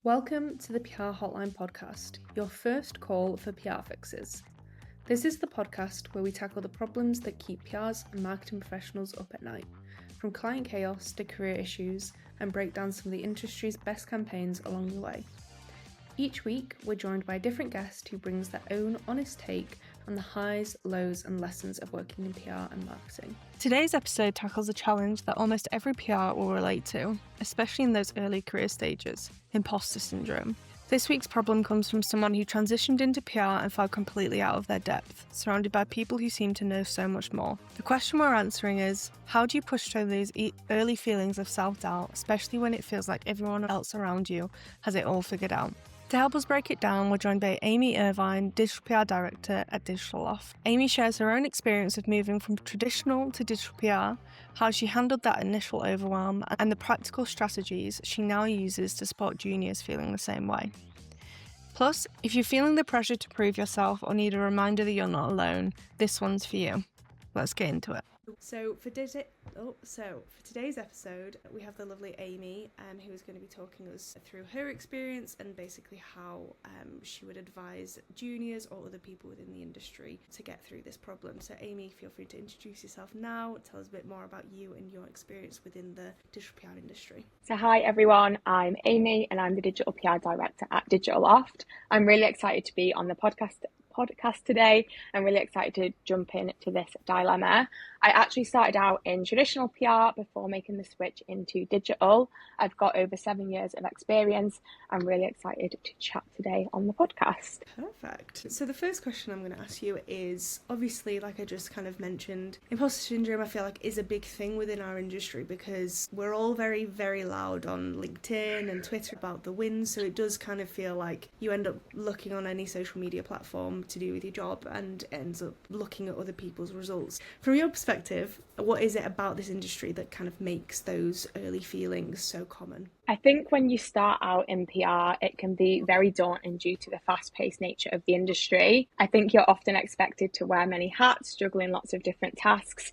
Welcome to the PR Hotline podcast, your first call for PR fixes. This is the podcast where we tackle the problems that keep PRs and marketing professionals up at night, from client chaos to career issues, and break down some of the industry's best campaigns along the way. Each week, we're joined by a different guest who brings their own honest take on the highs, lows, and lessons of working in PR and marketing. Today's episode tackles a challenge that almost every PR will relate to, especially in those early career stages: imposter syndrome. This week's problem comes from someone who transitioned into PR and fell completely out of their depth, surrounded by people who seem to know so much more. The question we're answering is, how do you push through these early feelings of self-doubt, especially when it feels like everyone else around you has it all figured out? To help us break it down, we're joined by Amy Irvine, Digital PR Director at Digitaloft. Amy shares her own experience of moving from traditional to digital PR, how she handled that initial overwhelm, and the practical strategies she now uses to support juniors feeling the same way. Plus, if you're feeling the pressure to prove yourself or need a reminder that you're not alone, this one's for you. Let's get into it. So for today's episode, we have the lovely Amy, who is going to be talking us through her experience and basically how she would advise juniors or other people within the industry to get through this problem. So Amy, feel free to introduce yourself now. Tell us a bit more about you and your experience within the digital PR industry. So hi everyone, I'm Amy and I'm the Digital PR Director at Digitaloft. I'm really excited to be on the podcast today. I'm really excited to jump into this dilemma. I actually started out in traditional PR before making the switch into digital. I've got over 7 years of experience. I'm really excited to chat today on the podcast. Perfect. So the first question I'm going to ask you is, obviously, like I just kind of mentioned, imposter syndrome I feel like is a big thing within our industry because we're all very, very loud on LinkedIn and Twitter about the wins. So it does kind of feel like you end up looking on any social media platform to do with your job and ends up looking at other people's results. From your perspective, what is it about this industry that kind of makes those early feelings so common? I think when you start out in PR, it can be very daunting due to the fast-paced nature of the industry. I think you're often expected to wear many hats, juggling lots of different tasks,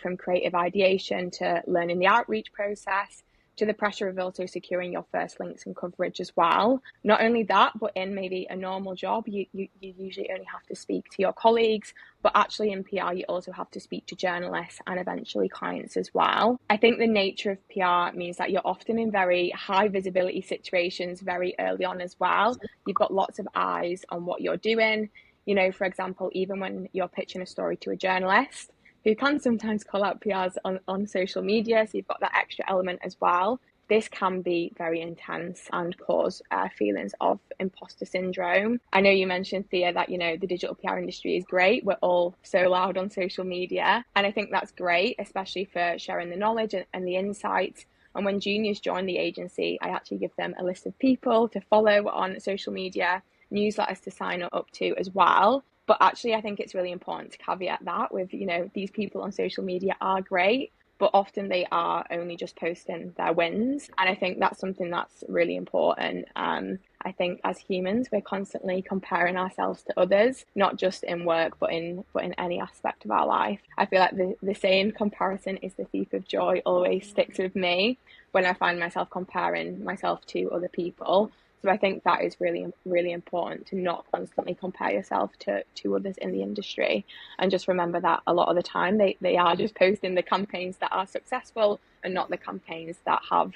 from creative ideation to learning the outreach process, to the pressure of also securing your first links and coverage as well. Not only that, but in maybe a normal job, you usually only have to speak to your colleagues, but actually in PR, you also have to speak to journalists and eventually clients as well. I think the nature of PR means that you're often in very high visibility situations very early on as well. You've got lots of eyes on what you're doing. For example, even when you're pitching a story to a journalist, who can sometimes call out PRs on social media, so you've got that extra element as well. This can be very intense and cause feelings of imposter syndrome. I know you mentioned, Thea, that, the digital PR industry is great. We're all so loud on social media. And I think that's great, especially for sharing the knowledge and the insights. And when juniors join the agency, I actually give them a list of people to follow on social media, newsletters to sign up to as well. But actually, I think it's really important to caveat that with, these people on social media are great, but often they are only just posting their wins. And I think that's something that's really important. I think as humans, we're constantly comparing ourselves to others, not just in work, but in any aspect of our life. I feel like the saying comparison is the thief of joy always sticks with me when I find myself comparing myself to other people. So I think that is really, really important to not constantly compare yourself to others in the industry. And just remember that a lot of the time they are just posting the campaigns that are successful and not the campaigns that have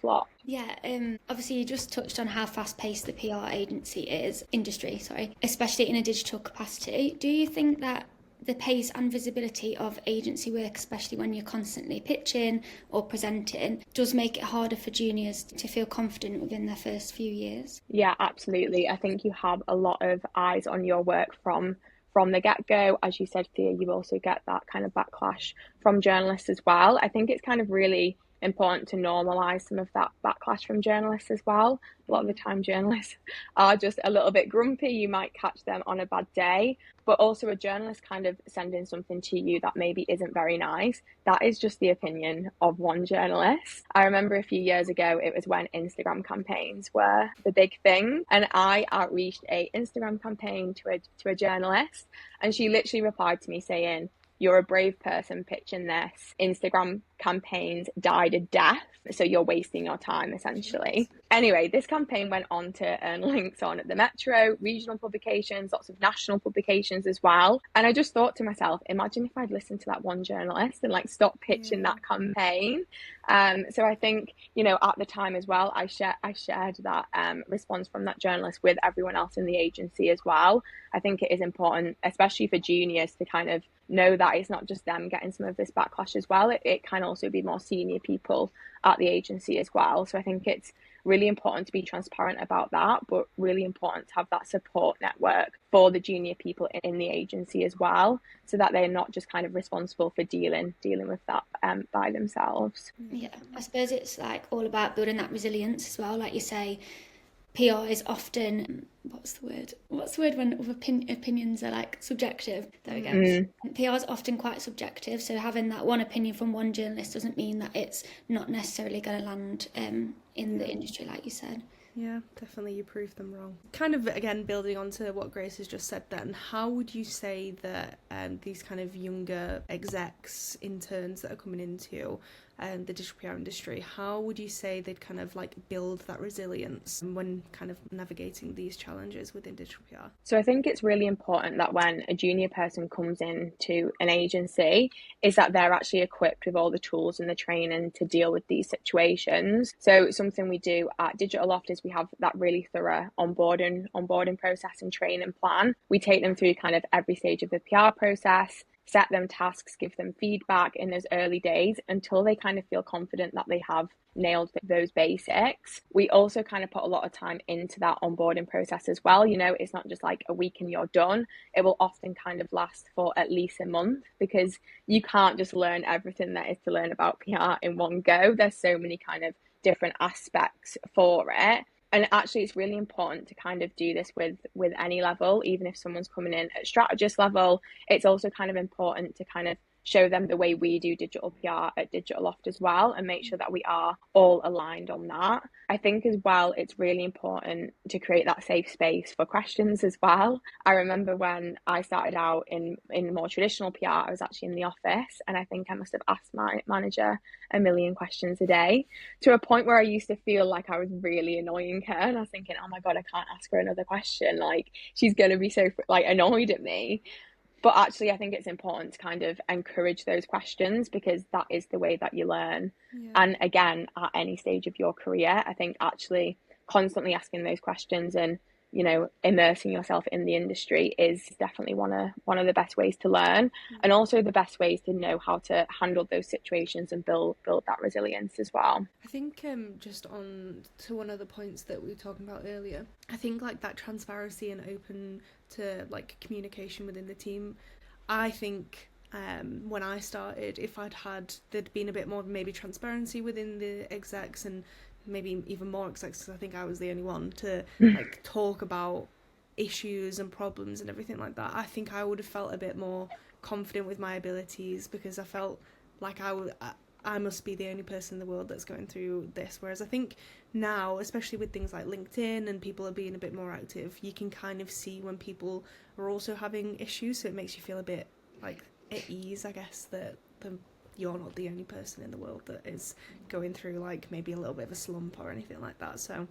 flopped. Yeah, obviously you just touched on how fast-paced the PR industry, especially in a digital capacity. Do you think that the pace and visibility of agency work, especially when you're constantly pitching or presenting, does make it harder for juniors to feel confident within their first few years? Yeah, absolutely. I think you have a lot of eyes on your work from the get-go. As you said, Thea, you also get that kind of backlash from journalists as well. I think it's kind of really important to normalise some of that backlash from journalists as well. A lot of the time journalists are just a little bit grumpy. You might catch them on a bad day, but also a journalist kind of sending something to you that maybe isn't very nice. That is just the opinion of one journalist. I remember a few years ago, it was when Instagram campaigns were the big thing, and I outreached a Instagram campaign to a journalist, and she literally replied to me saying, "You're a brave person pitching this. Instagram campaigns died a death, so you're wasting your time," essentially. Anyway, this campaign went on to earn links on the Metro, regional publications, lots of national publications as well. And I just thought to myself, imagine if I'd listened to that one journalist and like stopped pitching that campaign. So I think, you know, at the time as well, I shared that response from that journalist with everyone else in the agency as well. I think it is important, especially for juniors, to kind of know that it's not just them getting some of this backlash as well. It can also be more senior people at the agency as well. So I think it's really important to be transparent about that, but really important to have that support network for the junior people in the agency as well, so that they're not just kind of responsible for dealing with that by themselves. Yeah, I suppose it's like all about building that resilience as well. Like you say, PR is often, what's the word when opinions are like subjective? There we go. PR is often quite subjective, so having that one opinion from one journalist doesn't mean that it's not necessarily going to land in the industry, like you said. Yeah, definitely, you proved them wrong. Kind of, again, building on to what Grace has just said then, how would you say that these kind of younger execs, interns that are coming into the digital PR industry, how would you say they'd kind of like build that resilience when kind of navigating these challenges within digital PR? So I think it's really important that when a junior person comes into an agency, is that they're actually equipped with all the tools and the training to deal with these situations. So something we do at Digitaloft is we have that really thorough onboarding process and training plan. We take them through kind of every stage of the PR process, set them tasks, give them feedback in those early days until they kind of feel confident that they have nailed those basics. We also kind of put a lot of time into that onboarding process as well. You know, it's not just like a week and you're done. It will often kind of last for at least a month, because you can't just learn everything there is to learn about PR in one go. There's so many kind of different aspects for it. And actually, it's really important to kind of do this with any level, even if someone's coming in at strategist level. It's also kind of important to kind of show them the way we do digital PR at Digitaloft as well, and make sure that we are all aligned on that. I think as well, it's really important to create that safe space for questions as well. I remember when I started out in more traditional PR, I was actually in the office, and I think I must have asked my manager a million questions a day, to a point where I used to feel like I was really annoying her, and I was thinking, oh my God, I can't ask her another question. Like, she's going to be so like annoyed at me. But actually, I think it's important to kind of encourage those questions, because that is the way that you learn. Yeah. And again, at any stage of your career, I think actually constantly asking those questions and, you know, immersing yourself in the industry is definitely one of the best ways to learn, and also the best ways to know how to handle those situations and build that resilience as well. I think just on to one of the points that we were talking about earlier, I think like that transparency and open to like communication within the team. I think when I started, if there'd been a bit more maybe transparency within the execs, and maybe even more execs, because I think I was the only one to like talk about issues and problems and everything like that, I think I would have felt a bit more confident with my abilities, because I felt like I must be the only person in the world that's going through this. Whereas I think now, especially with things like LinkedIn and people are being a bit more active, you can kind of see when people are also having issues, so it makes you feel a bit like at ease, I guess, that you're not the only person in the world that is going through like maybe a little bit of a slump or anything like that. So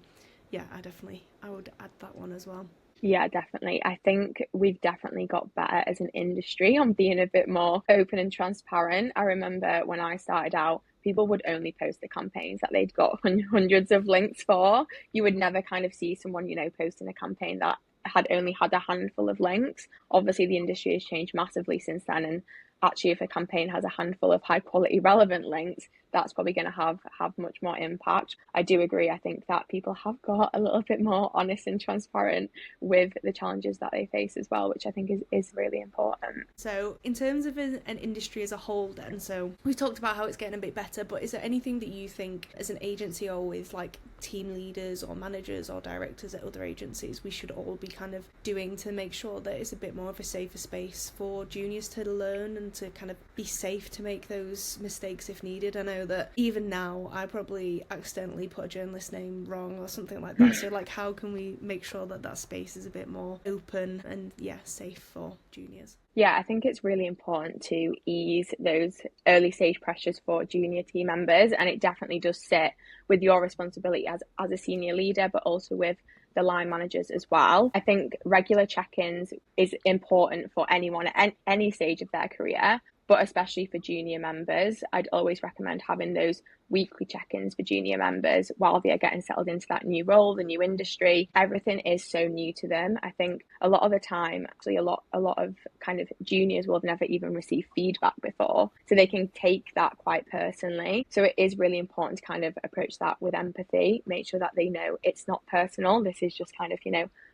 yeah, I would add that one as well. Yeah, definitely. I think we've definitely got better as an industry on being a bit more open and transparent. I remember when I started out, people would only post the campaigns that they'd got hundreds of links for. You would never kind of see someone, you know, posting a campaign that had only had a handful of links. Obviously, the industry has changed massively since then, and actually, if a campaign has a handful of high quality relevant links, that's probably going to have much more impact. I do agree. I think that people have got a little bit more honest and transparent with the challenges that they face as well, which I think is really important. So in terms of an industry as a whole then, so we've talked about how it's getting a bit better, but is there anything that you think as an agency or with like team leaders or managers or directors at other agencies we should all be kind of doing to make sure that it's a bit more of a safer space for juniors to learn and them to kind of be safe to make those mistakes if needed? I know that even now I probably accidentally put a journalist name wrong or something like that. So like, how can we make sure that that space is a bit more open and safe for juniors? Yeah, I think it's really important to ease those early stage pressures for junior team members, and it definitely does sit with your responsibility as a senior leader, but also with the line managers as well. I think regular check-ins is important for anyone at any stage of their career, but especially for junior members. I'd always recommend having those weekly check-ins for junior members while they are getting settled into that new role, the new industry. Everything is so new to them. I think a lot of the time, actually a lot of kind of juniors will have never even received feedback before, so they can take that quite personally. So it is really important to kind of approach that with empathy, make sure that they know it's not personal. This is just kind of,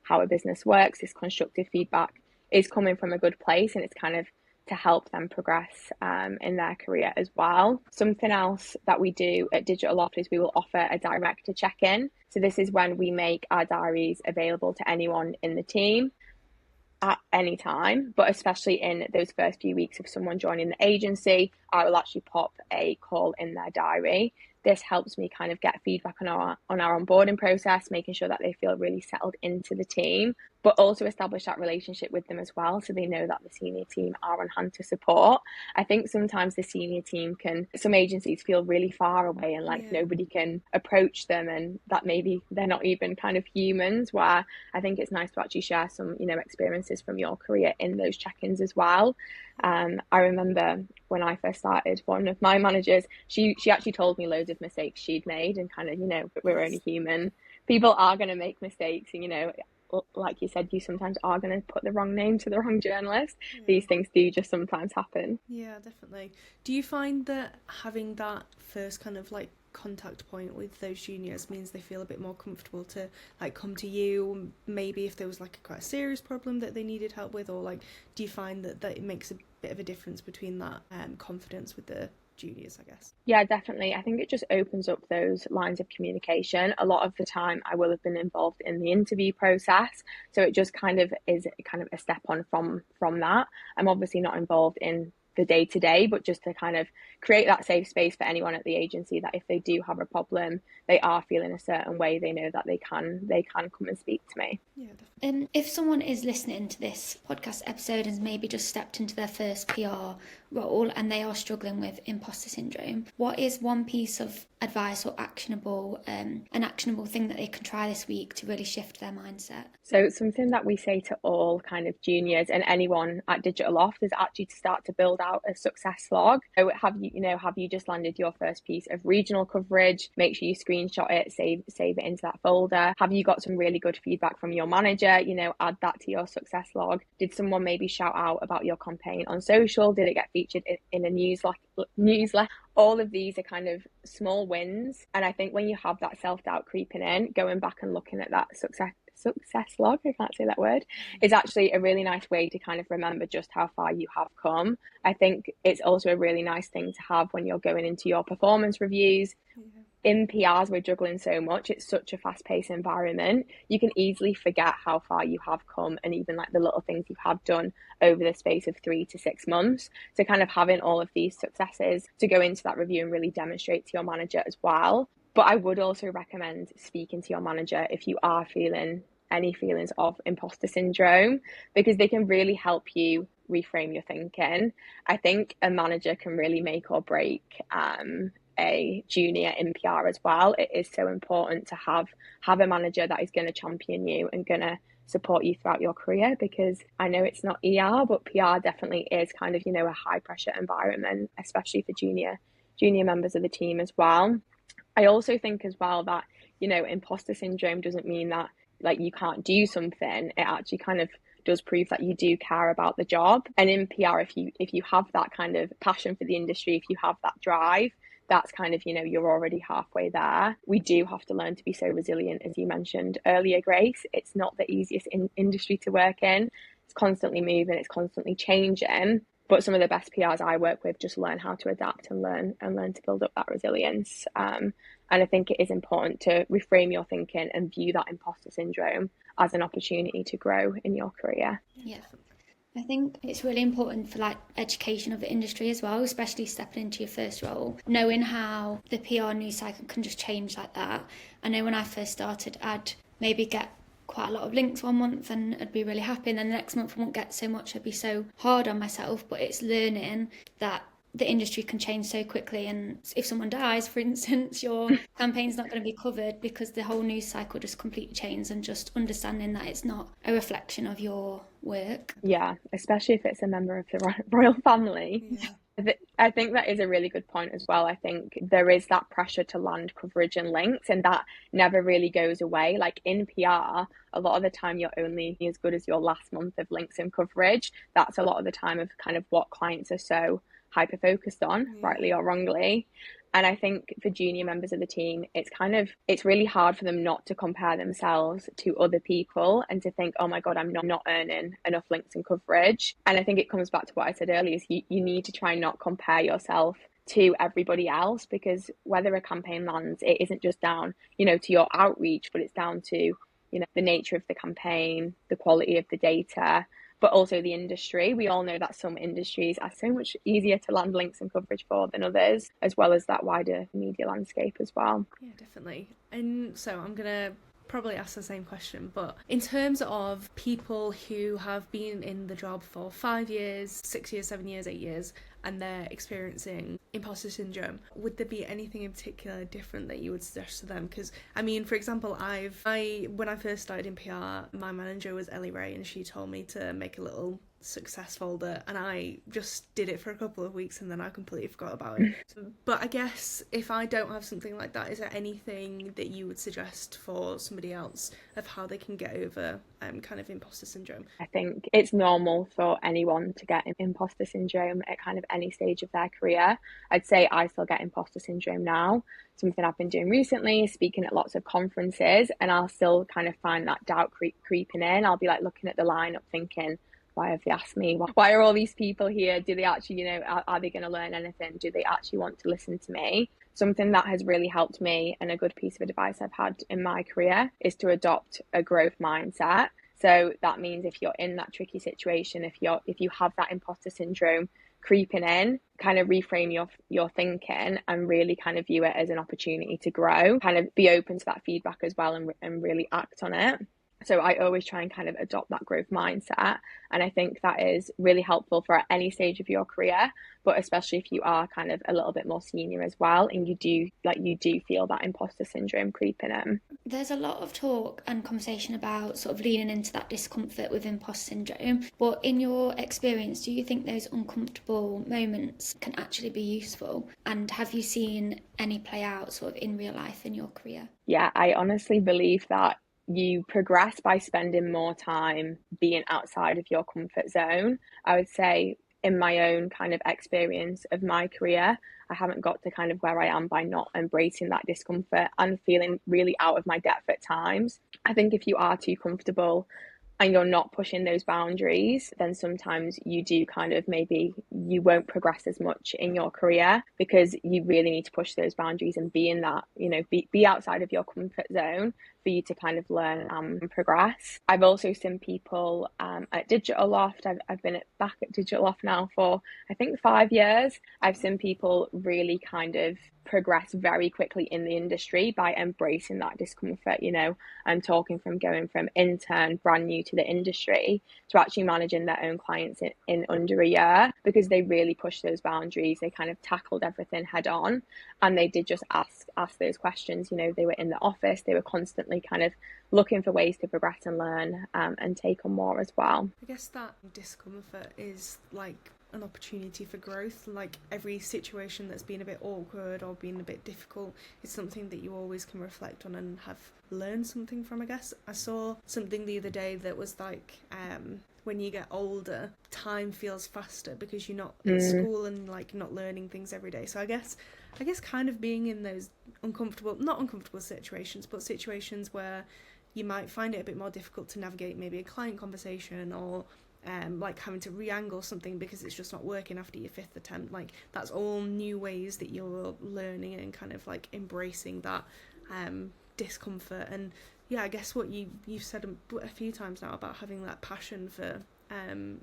how a business works. This constructive feedback is coming from a good place, and it's kind of to help them progress in their career as well. Something else that we do at Digitaloft is we will offer a director check-in. So this is when we make our diaries available to anyone in the team at any time, but especially in those first few weeks of someone joining the agency, I will actually pop a call in their diary. This helps me kind of get feedback on our onboarding process, making sure that they feel really settled into the team, but also establish that relationship with them as well, so they know that the senior team are on hand to support. I think sometimes the senior team some agencies feel really far away and like nobody can approach them, and that maybe they're not even kind of humans, where I think it's nice to actually share some, experiences from your career in those check-ins as well. I remember when I first started, one of my managers, she actually told me loads of mistakes she'd made, and kind of, but we're only human. People are going to make mistakes, and, like you said, you sometimes are going to put the wrong name to the wrong journalist. These things do just sometimes happen. Yeah, definitely. Do you find that having that first kind of like contact point with those juniors means they feel a bit more comfortable to like come to you, maybe if there was like quite a serious problem that they needed help with, or like do you find that it makes a bit of a difference between that confidence with the juniors, I guess? Yeah, definitely. I think it just opens up those lines of communication. A lot of the time I will have been involved in the interview process, so it just kind of is kind of a step on from that. I'm obviously not involved in the day-to-day, but just to kind of create that safe space for anyone at the agency, that if they do have a problem, they are feeling a certain way, they know that they can come and speak to me. Yeah, definitely. If someone is listening to this podcast episode and maybe just stepped into their first PR role and they are struggling with imposter syndrome, what is one piece of advice or an actionable thing that they can try this week to really shift their mindset? So something that we say to all kind of juniors and anyone at Digitaloft is actually to start to build out a success log. So have you just landed your first piece of regional coverage? Make sure you screenshot it, save it into that folder. Have you got some really good feedback from your manager? Add that to your success log. Did someone maybe shout out about your campaign on social? Did it get featured in a newsletter? All of these are kind of small wins, and I think when you have that self-doubt creeping in, going back and looking at that success log, I can't say that word, is actually a really nice way to kind of remember just how far you have come. I think it's also a really nice thing to have when you're going into your performance reviews. In PRs, we're juggling so much. It's such a fast-paced environment. You can easily forget how far you have come, and even like the little things you have done over the space of 3 to 6 months. So kind of having all of these successes to go into that review and really demonstrate to your manager as well. But I would also recommend speaking to your manager if you are feeling any feelings of imposter syndrome, because they can really help you reframe your thinking. I think a manager can really make or break a junior in PR as well. It is so important to have a manager that is going to champion you and going to support you throughout your career, because I know it's not ER, but PR definitely is kind of, a high pressure environment, especially for junior members of the team as well. I also think as well that, imposter syndrome doesn't mean that like you can't do something. It actually kind of does prove that you do care about the job. And in PR, if you have that kind of passion for the industry, if you have that drive, that's kind of, you're already halfway there. We do have to learn to be so resilient, as you mentioned earlier, Grace. It's not the easiest industry to work in. It's constantly moving, it's constantly changing. But some of the best PRs I work with just learn how to adapt and learn to build up that resilience. And I think it is important to reframe your thinking and view that imposter syndrome as an opportunity to grow in your career. Yeah. I think it's really important for like education of the industry as well, especially stepping into your first role, knowing how the PR news cycle can just change like that. I know when I first started, I'd maybe get quite a lot of links one month and I'd be really happy, and then the next month I won't get so much. I'd be so hard on myself. But it's learning that the industry can change so quickly, and if someone dies, for instance, your campaign's not going to be covered because the whole news cycle just completely changed, and just understanding that it's not a reflection of your work. Yeah, especially if it's a member of the royal family. Yeah. I think that is a really good point as well. I think there is that pressure to land coverage and links, and that never really goes away. Like in PR, a lot of the time you're only as good as your last month of links and coverage. That's a lot of the time of kind of what clients are so hyper focused on, rightly or wrongly. And I think for junior members of the team, it's really hard for them not to compare themselves to other people and to think, oh my God, I'm not earning enough links and coverage. And I think it comes back to what I said earlier, is you need to try and not compare yourself to everybody else, because whether a campaign lands, it isn't just down, to your outreach, but it's down to, the nature of the campaign, the quality of the data, but also the industry. We all know that some industries are so much easier to land links and coverage for than others, as well as that wider media landscape as well. Yeah, definitely. And so I'm going to probably ask the same question, but in terms of people who have been in the job for 5 years, 6 years, 7 years, 8 years, and they're experiencing imposter syndrome, would there be anything in particular different that you would suggest to them? Because I mean, for example, when I first started in PR, my manager was Ellie Ray, and she told me to make a little success folder, and I just did it for a couple of weeks and then I completely forgot about it. But I guess if I don't have something like that, is there anything that you would suggest for somebody else of how they can get over kind of imposter syndrome? I think it's normal for anyone to get imposter syndrome at kind of any stage of their career. I'd say I still get imposter syndrome now. Something I've been doing recently is speaking at lots of conferences, and I'll still kind of find that doubt creeping in. I'll be like looking at the lineup thinking, why have they asked me? Why are all these people here? Do they actually, are they going to learn anything? Do they actually want to listen to me? Something that has really helped me, and a good piece of advice I've had in my career, is to adopt a growth mindset. So that means if you're in that tricky situation, if you have that imposter syndrome creeping in, kind of reframe your thinking and really kind of view it as an opportunity to grow, kind of be open to that feedback as well, and really act on it. So I always try and kind of adopt that growth mindset. And I think that is really helpful for any stage of your career, but especially if you are kind of a little bit more senior as well, and you do feel that imposter syndrome creeping in. There's a lot of talk and conversation about sort of leaning into that discomfort with imposter syndrome. But in your experience, do you think those uncomfortable moments can actually be useful? And have you seen any play out sort of in real life in your career? Yeah, I honestly believe that you progress by spending more time being outside of your comfort zone. I would say in my own kind of experience of my career, I haven't got to kind of where I am by not embracing that discomfort and feeling really out of my depth at times. I think if you are too comfortable and you're not pushing those boundaries, then sometimes you do kind of, maybe you won't progress as much in your career, because you really need to push those boundaries and be in that, be outside of your comfort zone for you to kind of learn and progress. I've also seen people at Digitaloft. I've been back at Digitaloft now for, I think, 5 years. I've seen people really kind of progress very quickly in the industry by embracing that discomfort, and talking from going from intern brand new to the industry to actually managing their own clients in under a year, because they really pushed those boundaries. They kind of tackled everything head on, and they did just ask those questions. They were in the office, they were constantly kind of looking for ways to progress and learn, and take on more as well. I guess that discomfort is like an opportunity for growth. Like every situation that's been a bit awkward or been a bit difficult is something that you always can reflect on and have learned something from, I guess. I saw something the other day that was like, when you get older, time feels faster because you're not at school and like not learning things every day. So I guess kind of being in those not uncomfortable situations, but situations where you might find it a bit more difficult to navigate maybe a client conversation, or like having to re-angle something because it's just not working after your 5th attempt. Like that's all new ways that you're learning and kind of like embracing that discomfort. And yeah, I guess what you've said a few times now about having that passion for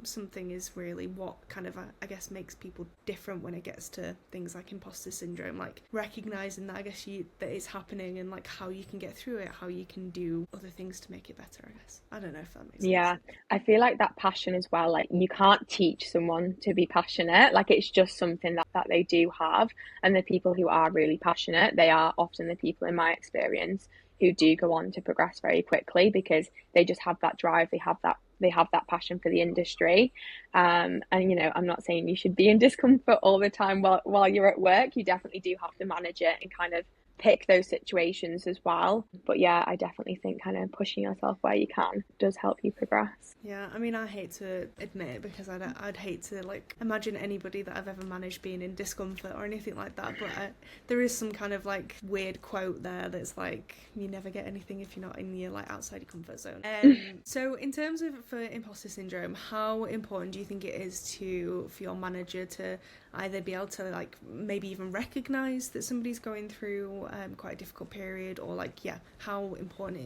something is really what kind of, I guess, makes people different when it gets to things like imposter syndrome, like recognizing that, I guess, that it's happening, and like how you can get through it, how you can do other things to make it better, I guess. I don't know if that makes sense. Yeah, I feel like that passion as well, like you can't teach someone to be passionate, like it's just something that they do have. And the people who are really passionate, they are often the people, in my experience, who do go on to progress very quickly, because they just have that drive, they have that passion for the industry. And you know, I'm not saying you should be in discomfort all the time while you're at work. You definitely do have to manage it and kind of pick those situations as well. But yeah, I definitely think kind of pushing yourself where you can does help you progress. Yeah, I mean, I hate to admit it, because I'd hate to like imagine anybody that I've ever managed being in discomfort or anything like that, but there is some kind of like weird quote there that's like, you never get anything if you're not in your like outside your comfort zone. So in terms of for imposter syndrome, how important do you think it is for your manager to either be able to like maybe even recognize that somebody's going through quite a difficult period, or like, yeah, how important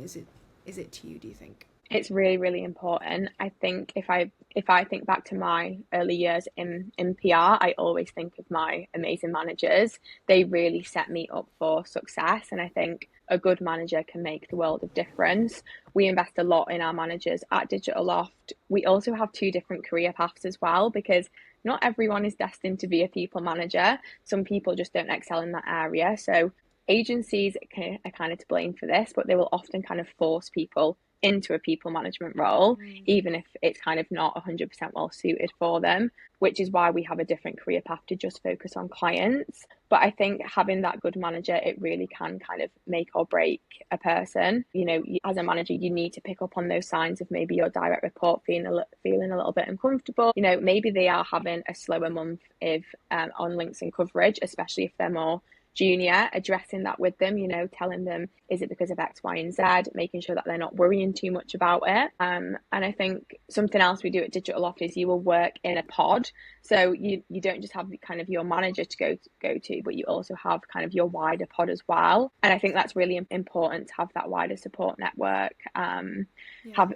is it to you, do you think? It's really, really important. I think if I think back to my early years in PR, I always think of my amazing managers. They really set me up for success, and I think a good manager can make the world of difference. We invest a lot in our managers at Digitaloft. We also have 2 different career paths as well, because not everyone is destined to be a people manager. Some people just don't excel in that area. So agencies are kind of to blame for this, but they will often kind of force people into a people management role, even if it's kind of not 100% well suited for them, which is why we have a different career path to just focus on clients. But I think having that good manager, it really can kind of make or break a person. You know, as a manager, you need to pick up on those signs of maybe your direct report feeling a little bit uncomfortable. You know, maybe they are having a slower month on links and coverage, especially if they're more junior, addressing that with them, you know, telling them, is it because of X, Y, and Z, making sure that they're not worrying too much about it. And I think something else we do at Digitaloft is you will work in a pod. So you don't just have kind of your manager to go to, but you also have kind of your wider pod as well. And I think that's really important to have that wider support network.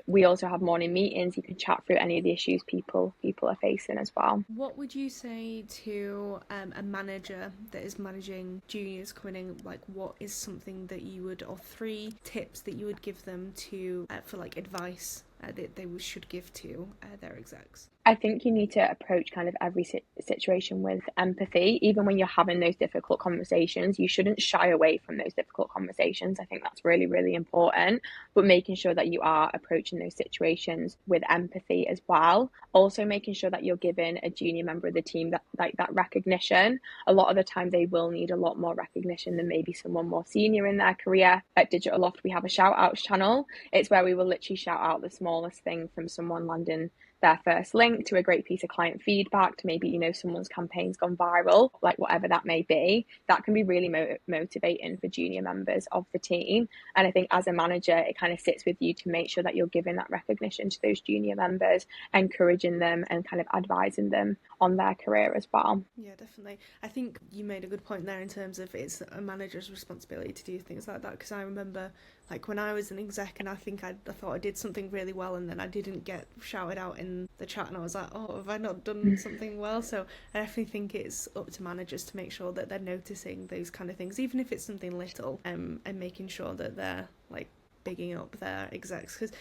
We also have morning meetings. You can chat through any of the issues people are facing as well. What would you say to a manager that is managing juniors coming in? Like, what is something that you would, or 3 tips that you would give them to for like advice that they should give to their execs? I think you need to approach kind of every situation with empathy. Even when you're having those difficult conversations, you shouldn't shy away from those difficult conversations. I think that's really, really important. But making sure that you are approaching those situations with empathy as well. Also making sure that you're giving a junior member of the team that recognition. A lot of the time they will need a lot more recognition than maybe someone more senior in their career. At Digitaloft, we have a shout outs channel. It's where we will literally shout out the smallest thing, from someone landing their first link to a great piece of client feedback to maybe, you know, someone's campaign's gone viral, like whatever that may be. That can be really motivating for junior members of the team. And I think as a manager, it kind of sits with you to make sure that you're giving that recognition to those junior members, encouraging them and kind of advising them on their career as well. Yeah, definitely. I think you made a good point there in terms of it's a manager's responsibility to do things like that, because I remember like when I was an exec and I think I thought I did something really well, and then I didn't get shouted out in the chat, and I was like, oh, have I not done something well? So I definitely think it's up to managers to make sure that they're noticing those kind of things, even if it's something little, and making sure that they're like bigging up their execs, because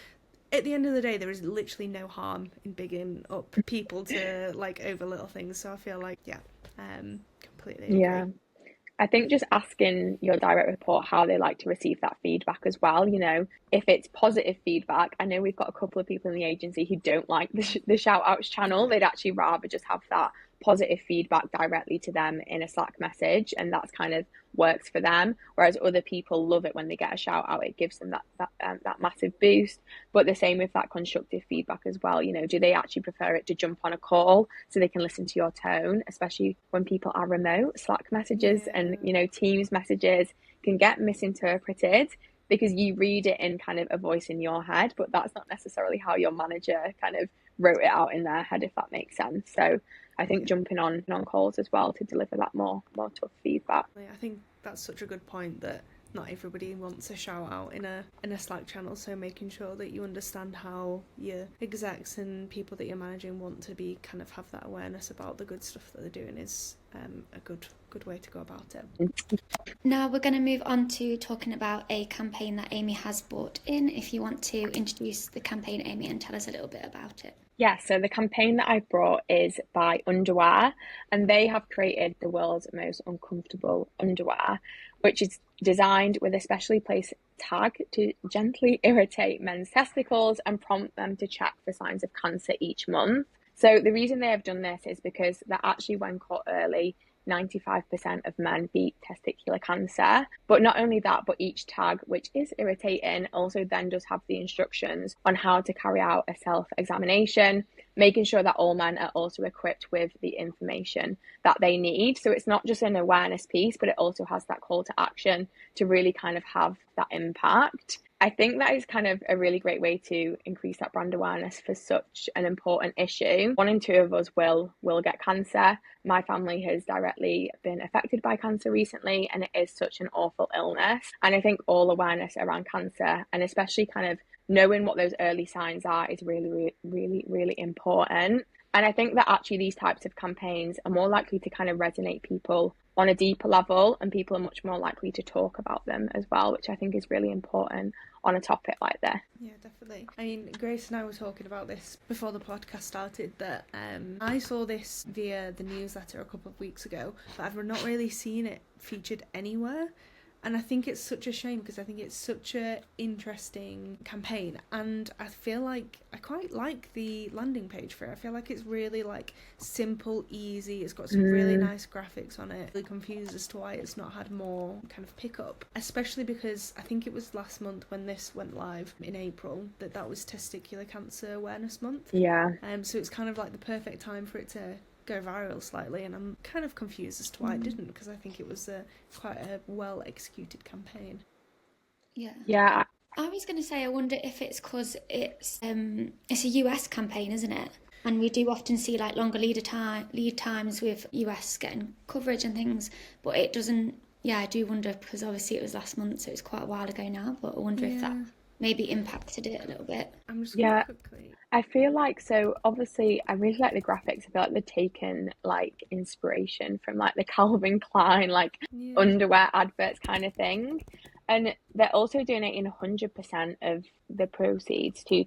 at the end of the day, there is literally no harm in bigging up people to like over little things. So I feel like, completely agree. Yeah. I think just asking your direct report how they like to receive that feedback as well. You know, if it's positive feedback, I know we've got a couple of people in the agency who don't like the shout outs channel. They'd actually rather just have that positive feedback directly to them in a Slack message, and that's kind of works for them. Whereas other people love it when they get a shout out. It gives them that massive boost. But the same with that constructive feedback as well. You know, do they actually prefer it to jump on a call so they can listen to your tone, especially when people are remote? Slack messages and, you know, Teams messages can get misinterpreted because you read it in kind of a voice in your head, but that's not necessarily how your manager kind of wrote it out in their head, if that makes sense. So I think jumping on calls as well to deliver that more tough feedback. I think that's such a good point, that not everybody wants a shout out in a Slack channel, so making sure that you understand how your execs and people that you're managing want to be kind of have that awareness about the good stuff that they're doing is a good way to go about it. Now we're going to move on to talking about a campaign that Amy has brought in. If you want to introduce the campaign, Amy, and tell us a little bit about it. Yeah, so the campaign that I brought is by Underwear, and they have created the world's most uncomfortable underwear, which is designed with a specially placed tag to gently irritate men's testicles and prompt them to check for signs of cancer each month. So the reason they have done this is because that actually, when caught early, 95% of men beat testicular cancer. But not only that, but each tag, which is irritating, also then does have the instructions on how to carry out a self-examination, making sure that all men are also equipped with the information that they need. So it's not just an awareness piece, but it also has that call to action to really kind of have that impact. I think that is kind of a really great way to increase that brand awareness for such an important issue. 1 in 2 of us will get cancer. My family has directly been affected by cancer recently, and it is such an awful illness. And I think all awareness around cancer, and especially kind of knowing what those early signs are, is really, really, really important. And I think that actually these types of campaigns are more likely to kind of resonate people on a deeper level, and people are much more likely to talk about them as well, which I think is really important on a topic like this. Yeah, definitely. I mean, Grace and I were talking about this before the podcast started, that I saw this via the newsletter a couple of weeks ago, but I've not really seen it featured anywhere. And I think it's such a shame, because I think it's such a interesting campaign, and I feel like I quite like the landing page for it. I feel like it's really like simple, easy. It's got some really nice graphics on it. Really confused as to why it's not had more kind of pickup, especially because I think it was last month when this went live in April that was Testicular Cancer Awareness Month. Yeah. So it's kind of like the perfect time for it to go viral slightly, and I'm kind of confused as to why it didn't, because I think it was quite a well executed campaign. Yeah. I was going to say, I wonder if it's because it's a US campaign, isn't it? And we do often see like longer lead times with US getting coverage and things, but it doesn't. Yeah, I do wonder, because obviously it was last month, so it's quite a while ago now. But I wonder if that maybe impacted it a little bit. I'm just going to quickly. I feel like, so obviously I really like the graphics. I feel like they've taken like inspiration from like the Calvin Klein like underwear adverts kind of thing, and they're also donating 100% of the proceeds to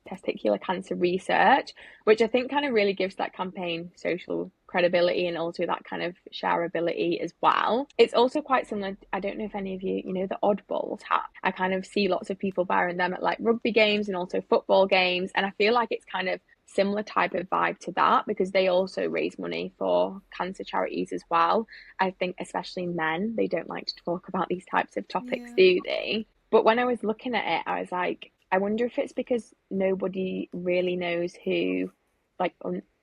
testicular cancer research, which I think kind of really gives that campaign social credibility and also that kind of shareability as well. It's also quite similar, I don't know if any of you know the Oddballs hat. I kind of see lots of people wearing them at like rugby games and also football games, and I feel like it's kind of similar type of vibe to that, because they also raise money for cancer charities as well. I think especially men, they don't like to talk about these types of topics, do they? But when I was looking at it, I was like, I wonder if it's because nobody really knows who, like,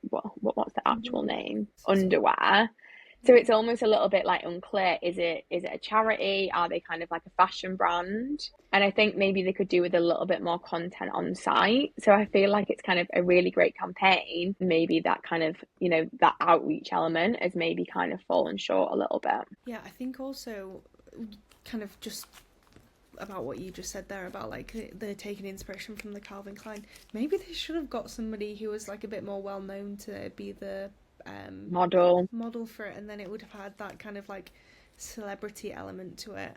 what's the actual name? Underwear. So it's almost a little bit like unclear. Is it a charity? Are they kind of like a fashion brand? And I think maybe they could do with a little bit more content on site. So I feel like it's kind of a really great campaign. Maybe that kind of, that outreach element has maybe kind of fallen short a little bit. Yeah, I think also kind of just about what you just said there about like they're taking inspiration from the Calvin Klein. Maybe they should have got somebody who was like a bit more well known to be the model for it, and then it would have had that kind of like celebrity element to it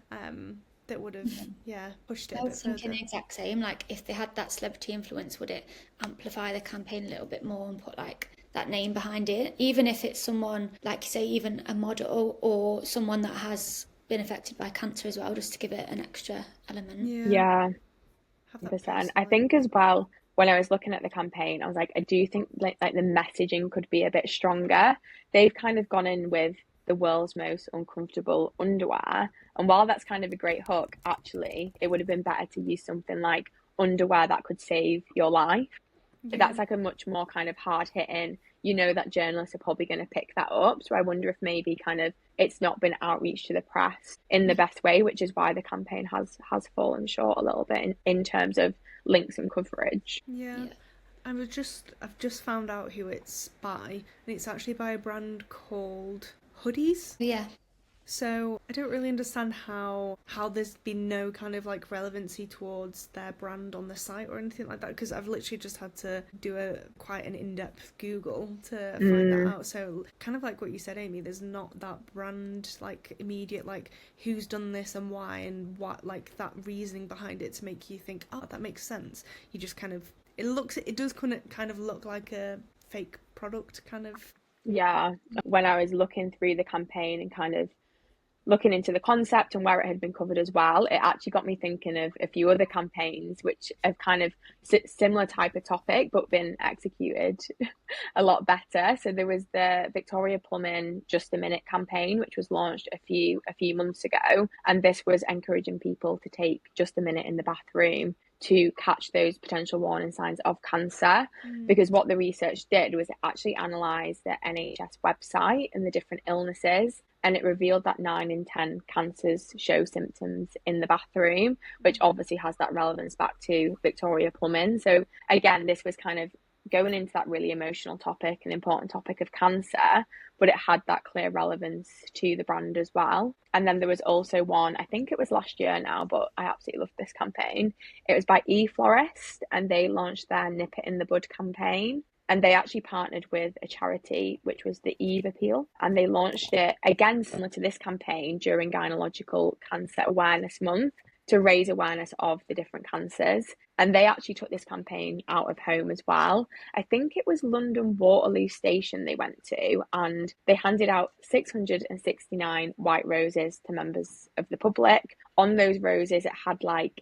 that would have pushed it. I was thinking the exact same, like if they had that celebrity influence, would it amplify the campaign a little bit more and put like that name behind it, even if it's someone like you say, even a model or someone that has been affected by cancer as well, just to give it an extra element. 100%. I think as well, when I was looking at the campaign, I was like, I do think like the messaging could be a bit stronger. They've kind of gone in with the world's most uncomfortable underwear, and while that's kind of a great hook, actually it would have been better to use something like underwear that could save your life. That's like a much more kind of hard hitting, that journalists are probably going to pick that up. So I wonder if maybe kind of it's not been outreach to the press in the best way, which is why the campaign has fallen short a little bit in terms of links and coverage. I've just found out who it's by, and it's actually by a brand called Hoodies. So I don't really understand how there's been no kind of like relevancy towards their brand on the site or anything like that, because I've literally just had to do quite an in-depth Google to find that out. So kind of like what you said, Amy, there's not that brand like immediate like who's done this and why and what, like that reasoning behind it to make you think, oh, that makes sense. You just kind of, it does kind of look like a fake product kind of. Yeah, when I was looking through the campaign and kind of looking into the concept and where it had been covered as well, it actually got me thinking of a few other campaigns which have kind of similar type of topic but been executed a lot better. So there was the Victoria Plumbing Just a Minute campaign, which was launched a few months ago, and this was encouraging people to take just a minute in the bathroom to catch those potential warning signs of cancer. Because what the research did was it actually analysed the NHS website and the different illnesses, and it revealed that 9 in 10 cancers show symptoms in the bathroom, which obviously has that relevance back to Victoria Plumbing. So again, this was kind of going into that really emotional topic and important topic of cancer, but it had that clear relevance to the brand as well. And then there was also one, I think it was last year now, but I absolutely loved this campaign. It was by eFlorist, and they launched their Nip It in the Bud campaign. And they actually partnered with a charity, which was the Eve Appeal. And they launched it, again, similar to this campaign, during Gynecological Cancer Awareness Month to raise awareness of the different cancers. And they actually took this campaign out of home as well. I think it was London Waterloo Station they went to, and they handed out 669 white roses to members of the public. On those roses, it had like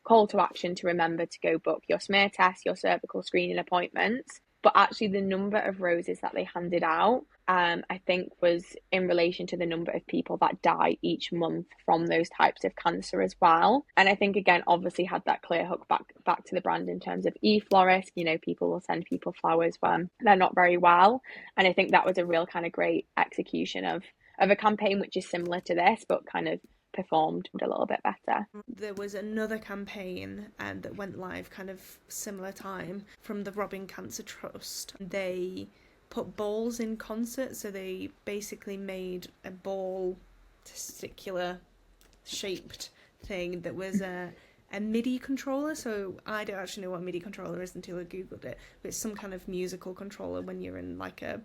call to action to remember to go book your smear test, your cervical screening appointments. But actually the number of roses that they handed out, I think was in relation to the number of people that die each month from those types of cancer as well. And I think, again, obviously had that clear hook back to the brand in terms of eFlorist. You know, people will send people flowers when they're not very well. And I think that was a real kind of great execution of a campaign which is similar to this, but kind of performed a little bit better. There was another campaign that went live kind of similar time from the Robbing Cancer Trust. They put balls in concert, so they basically made a ball testicular shaped thing that was a MIDI controller. So I don't actually know what a MIDI controller is until I googled it, but it's some kind of musical controller when you're in like a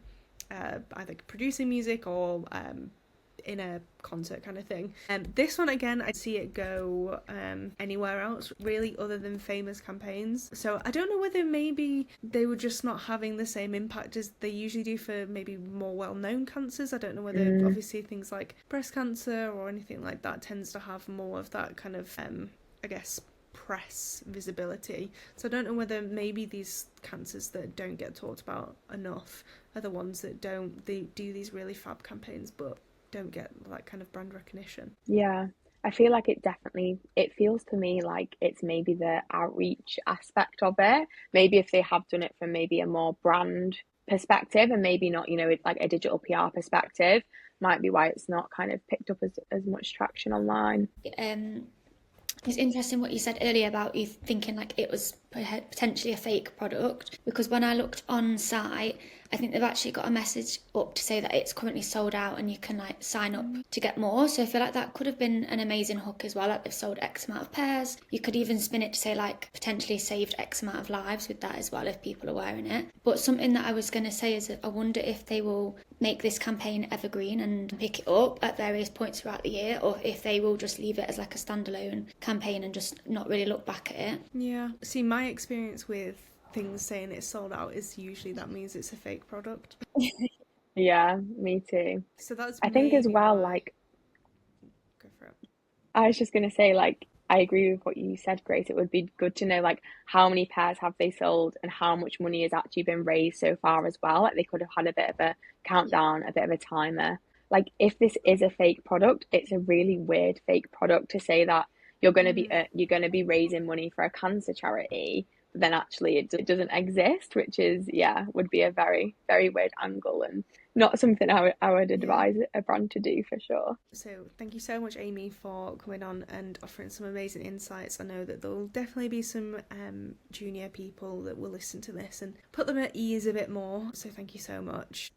either producing music or in a concert kind of thing. This one, again, I see it go anywhere else really other than famous campaigns. So I don't know whether maybe they were just not having the same impact as they usually do for maybe more well-known cancers. I don't know whether obviously things like breast cancer or anything like that tends to have more of that kind of I guess press visibility. So I don't know whether maybe these cancers that don't get talked about enough are the ones that they do these really fab campaigns but don't get that kind of brand recognition. Yeah, I feel like it feels to me like it's maybe the outreach aspect of it. Maybe if they have done it from maybe a more brand perspective and maybe not, you know, like a digital PR perspective, might be why it's not kind of picked up as much traction online. It's interesting what you said earlier about you thinking like it was potentially a fake product, because when I looked on site, I think they've actually got a message up to say that it's currently sold out and you can like sign up to get more. So I feel like that could have been an amazing hook as well. Like they've sold X amount of pairs. You could even spin it to say like potentially saved X amount of lives with that as well if people are wearing it. But something that I was going to say is that I wonder if they will make this campaign evergreen and pick it up at various points throughout the year, or if they will just leave it as like a standalone campaign and just not really look back at it. Yeah. See, my experience with things saying it's sold out is usually that means it's a fake product. Yeah, me too. So that's I think as well, like, go for it. I was just going to say, like, I agree with what you said, Grace. It would be good to know, like, how many pairs have they sold and how much money has actually been raised so far as well. Like, they could have had a bit of a countdown, a bit of a timer. Like, if this is a fake product, it's a really weird fake product to say that you're going to be raising money for a cancer charity, but then actually it doesn't exist, which is, would be a very, very weird angle and not something I would advise a brand to do for sure. So thank you so much, Amy, for coming on and offering some amazing insights. I know that there'll definitely be some junior people that will listen to this and put them at ease a bit more. So thank you so much.